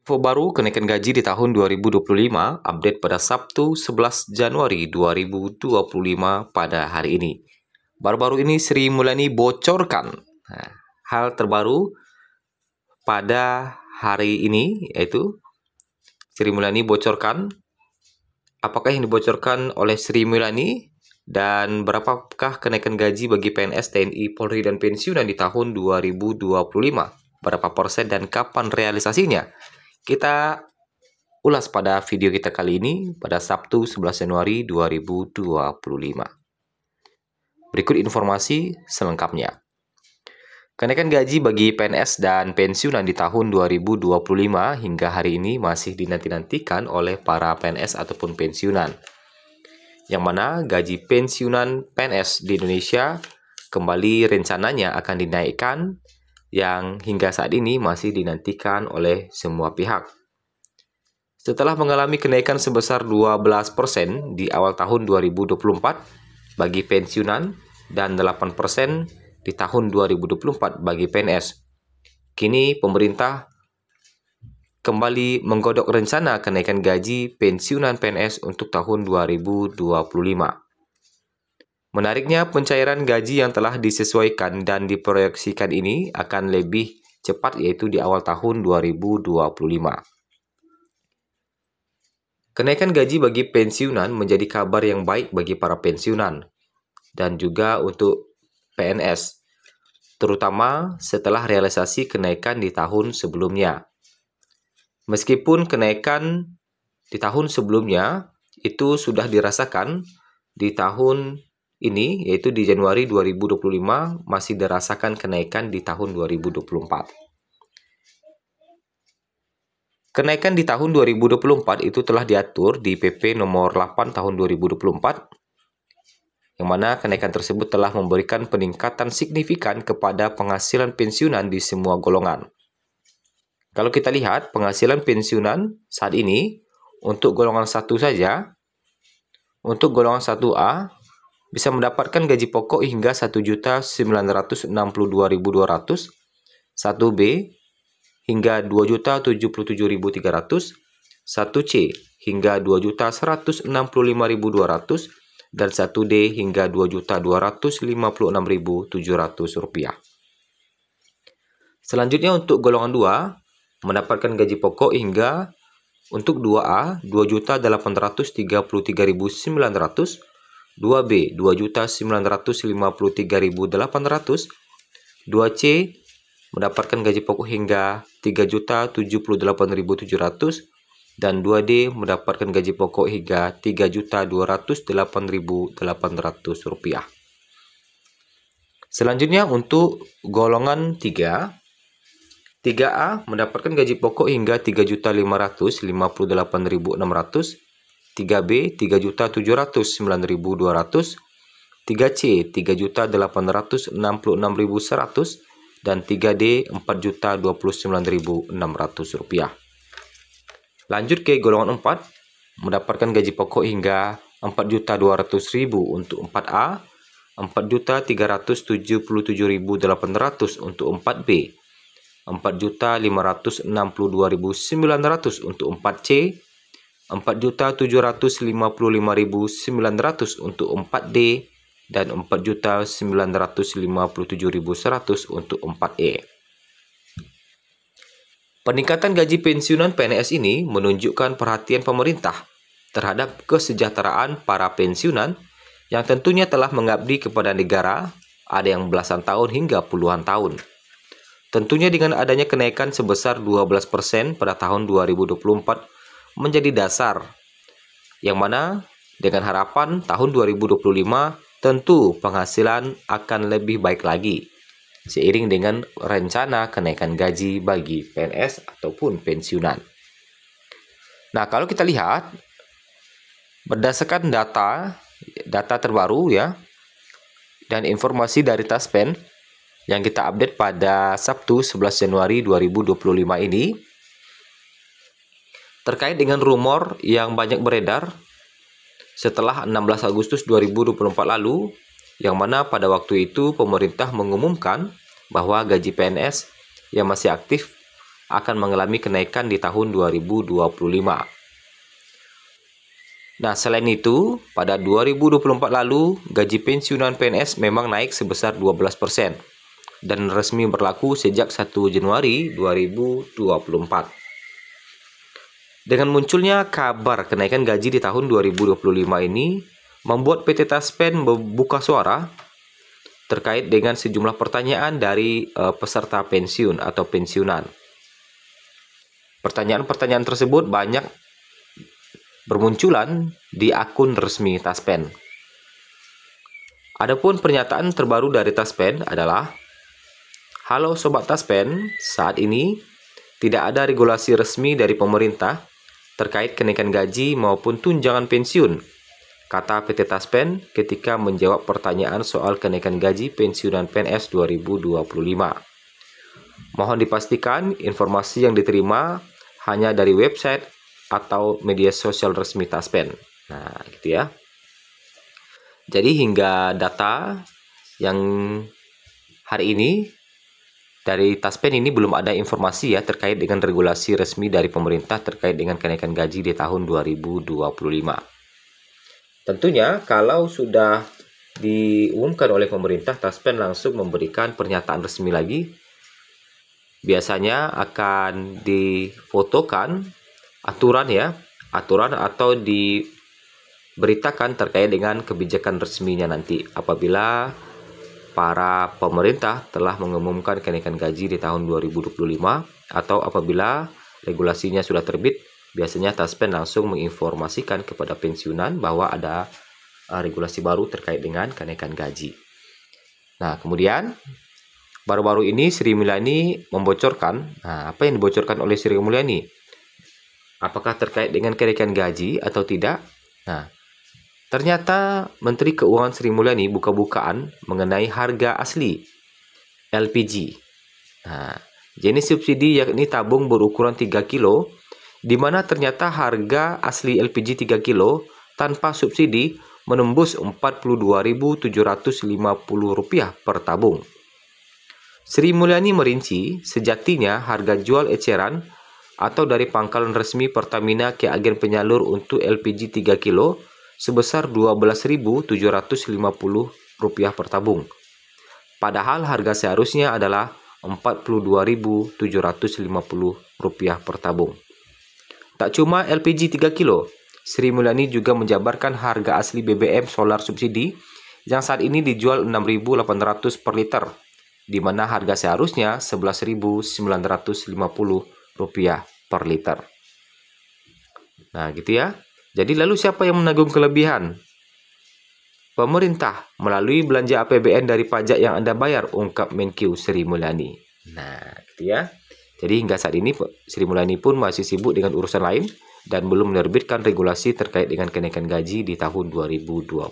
Info baru kenaikan gaji di tahun 2025 update pada Sabtu 11 Januari 2025 pada hari ini. Baru-baru ini Sri Mulyani bocorkan hal terbaru pada hari ini, yaitu Sri Mulyani bocorkan apakah yang dibocorkan oleh Sri Mulyani dan berapakah kenaikan gaji bagi PNS, TNI, Polri, dan pensiunan di tahun 2025. Berapa persen dan kapan realisasinya? Kita ulas pada video kita kali ini pada Sabtu 11 Januari 2025. Berikut informasi selengkapnya. Kenaikan gaji bagi PNS dan pensiunan di tahun 2025 hingga hari ini masih dinanti-nantikan oleh para PNS ataupun pensiunan. Yang mana gaji pensiunan PNS di Indonesia kembali rencananya akan dinaikkan, yang hingga saat ini masih dinantikan oleh semua pihak. Setelah mengalami kenaikan sebesar 12% di awal tahun 2024 bagi pensiunan dan 8% di tahun 2024 bagi PNS, kini pemerintah kembali menggodok rencana kenaikan gaji pensiunan PNS untuk tahun 2025. Menariknya, pencairan gaji yang telah disesuaikan dan diproyeksikan ini akan lebih cepat, yaitu di awal tahun 2025. Kenaikan gaji bagi pensiunan menjadi kabar yang baik bagi para pensiunan dan juga untuk PNS, terutama setelah realisasi kenaikan di tahun sebelumnya. Meskipun kenaikan di tahun sebelumnya itu sudah dirasakan di tahun ini, yaitu di Januari 2025, masih dirasakan kenaikan di tahun 2024. Kenaikan di tahun 2024 itu telah diatur di PP nomor 8 tahun 2024, yang mana kenaikan tersebut telah memberikan peningkatan signifikan kepada penghasilan pensiunan di semua golongan. Kalau kita lihat penghasilan pensiunan saat ini untuk golongan 1 saja, untuk golongan 1A bisa mendapatkan gaji pokok hingga Rp1.962.200, 1B hingga Rp2.077.300, 1C hingga Rp2.165.200, dan 1D hingga Rp2.256.700. Selanjutnya untuk golongan 2 mendapatkan gaji pokok hingga untuk 2A Rp2.833.900, 2B Rp2.953.800, 2C mendapatkan gaji pokok hingga Rp3.078.700, dan 2D mendapatkan gaji pokok hingga Rp3.208.800. Selanjutnya untuk golongan 3, 3A mendapatkan gaji pokok hingga Rp3.558.600, 3B Rp3.709.200, 3C Rp3.866.100, dan 3D Rp4.029.600. Lanjut ke golongan 4, mendapatkan gaji pokok hingga Rp4.200.000 untuk 4A, Rp4.377.800 untuk 4B, Rp4.562.900 untuk 4C, Rp4.755.900 untuk 4D, dan Rp4.957.100 untuk 4E. Peningkatan gaji pensiunan PNS ini menunjukkan perhatian pemerintah terhadap kesejahteraan para pensiunan yang tentunya telah mengabdi kepada negara, ada yang belasan tahun hingga puluhan tahun. Tentunya dengan adanya kenaikan sebesar 12% pada tahun 2024 menjadi dasar, yang mana dengan harapan tahun 2025 tentu penghasilan akan lebih baik lagi seiring dengan rencana kenaikan gaji bagi PNS ataupun pensiunan. Nah, kalau kita lihat berdasarkan data terbaru ya dan informasi dari Taspen yang kita update pada Sabtu 11 Januari 2025 ini, terkait dengan rumor yang banyak beredar setelah 16 Agustus 2024 lalu, yang mana pada waktu itu pemerintah mengumumkan bahwa gaji PNS yang masih aktif akan mengalami kenaikan di tahun 2025. Nah, selain itu, pada 2024 lalu, gaji pensiunan PNS memang naik sebesar 12% dan resmi berlaku sejak 1 Januari 2024. Dengan munculnya kabar kenaikan gaji di tahun 2025 ini, membuat PT Taspen membuka suara terkait dengan sejumlah pertanyaan dari peserta pensiun atau pensiunan. Pertanyaan-pertanyaan tersebut banyak bermunculan di akun resmi Taspen. Adapun pernyataan terbaru dari Taspen adalah, "Halo Sobat Taspen, saat ini tidak ada regulasi resmi dari pemerintah terkait kenaikan gaji maupun tunjangan pensiun," kata PT Taspen ketika menjawab pertanyaan soal kenaikan gaji pensiunan PNS 2025. Mohon dipastikan informasi yang diterima hanya dari website atau media sosial resmi Taspen. Nah, gitu ya. Jadi hingga data yang hari ini dari Taspen ini belum ada informasi ya terkait dengan regulasi resmi dari pemerintah terkait dengan kenaikan gaji di tahun 2025. Tentunya kalau sudah diumumkan oleh pemerintah, Taspen langsung memberikan pernyataan resmi lagi. Biasanya akan difotokan aturan atau diberitakan terkait dengan kebijakan resminya nanti apabila para pemerintah telah mengumumkan kenaikan gaji di tahun 2025 atau apabila regulasinya sudah terbit. Biasanya Taspen langsung menginformasikan kepada pensiunan bahwa ada regulasi baru terkait dengan kenaikan gaji. Nah, kemudian baru-baru ini Sri Mulyani membocorkan, apa yang dibocorkan oleh Sri Mulyani? Apakah terkait dengan kenaikan gaji atau tidak? Nah, ternyata Menteri Keuangan Sri Mulyani buka-bukaan mengenai harga asli LPG. Nah, jenis subsidi yakni tabung berukuran 3 kilo, di mana ternyata harga asli LPG 3 kilo tanpa subsidi menembus Rp42.750 per tabung. Sri Mulyani merinci sejatinya harga jual eceran atau dari pangkalan resmi Pertamina ke agen penyalur untuk LPG 3 kilo sebesar Rp12.750 per tabung. Padahal harga seharusnya adalah Rp42.750 per tabung. Tak cuma LPG 3 kilo, Sri Mulyani juga menjabarkan harga asli BBM solar subsidi yang saat ini dijual Rp6.800 per liter, di mana harga seharusnya Rp11.950 per liter. Nah, gitu ya. Jadi lalu siapa yang menanggung kelebihan? Pemerintah melalui belanja APBN dari pajak yang Anda bayar, ungkap Menkyu Sri Mulyani. Nah, gitu ya. Jadi hingga saat ini Sri Mulyani pun masih sibuk dengan urusan lain dan belum menerbitkan regulasi terkait dengan kenaikan gaji di tahun 2025.